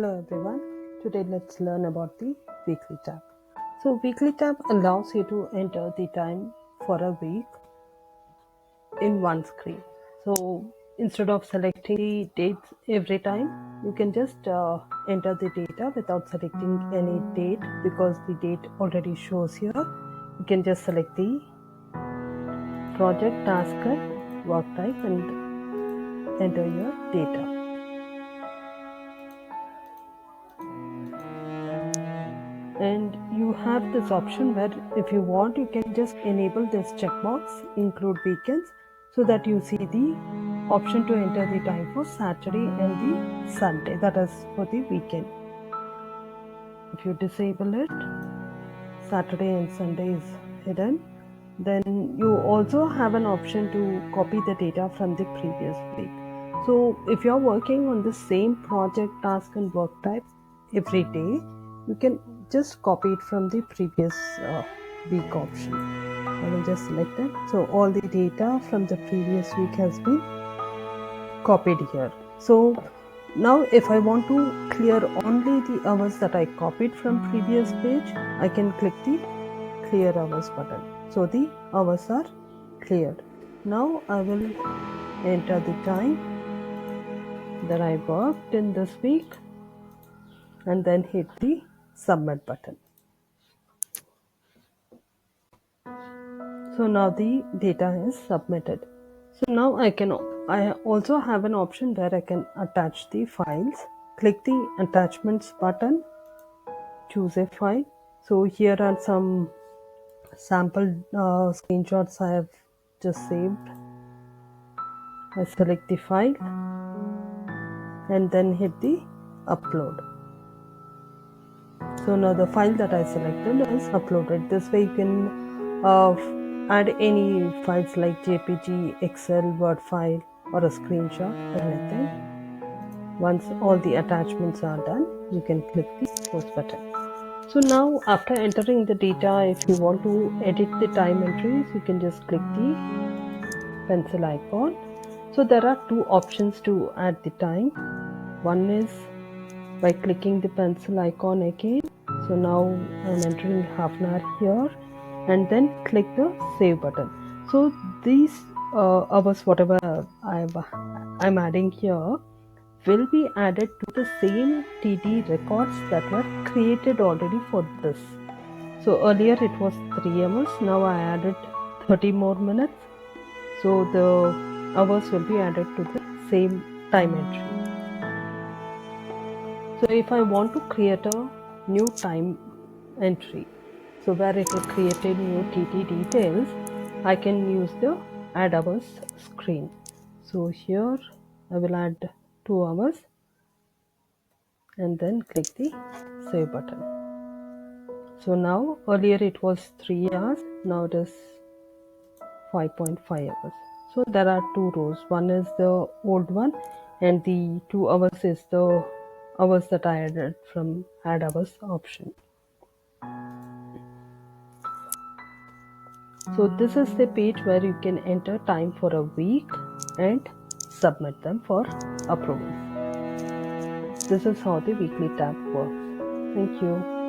Hello everyone, today let's learn about the weekly tab. So weekly tab allows you to enter the time for a week in one screen. So instead of selecting the dates every time, you can just enter the data without selecting any date because the date already shows here. You can just select the project, task and work type and enter your data. And you have this option where if you want you can just enable this checkbox include weekends so that you see the option to enter the time for Saturday and the Sunday, that is for the weekend. If you disable it, Saturday and Sunday is hidden. Then you also have an option to copy the data from the previous week. So if you're working on the same project, task and work type every day, you can just copy it from the previous week option. I will just select it. So all the data from the previous week has been copied here. So now if I want to clear only the hours that I copied from previous page, I can click the clear hours button. So the hours are cleared. Now I will enter the time that I worked in this week and then hit the submit button. So now the data is submitted. So now I also have an option where I can attach the files. Click the attachments button, choose a file. So here are some sample screenshots I have just saved. I select the file and then hit the upload. So now the file that I selected is uploaded. This way you can add any files like JPG, Excel, Word file or a screenshot or anything. Once all the attachments are done, you can click the post button. So now after entering the data, if you want to edit the time entries, you can just click the pencil icon. So there are two options to add the time. One is by clicking the pencil icon again. So now I'm entering half an hour here and then click the save button. So these hours whatever I'm adding here will be added to the same TD records that were created already for this. So earlier it was 3 hours, now I added 30 more minutes. So the hours will be added to the same time entry. So if I want to create a new time entry, so where it will create a new TT details, I can use the add hours screen. So here I will add 2 hours and then click the save button. So now earlier it was 3 hours, now it is 5.5 hours. So there are two rows, one is the old one and the 2 hours is the hours that I added from add hours option. So this is the page where you can enter time for a week and submit them for approval. This is how the weekly tab works. Thank you.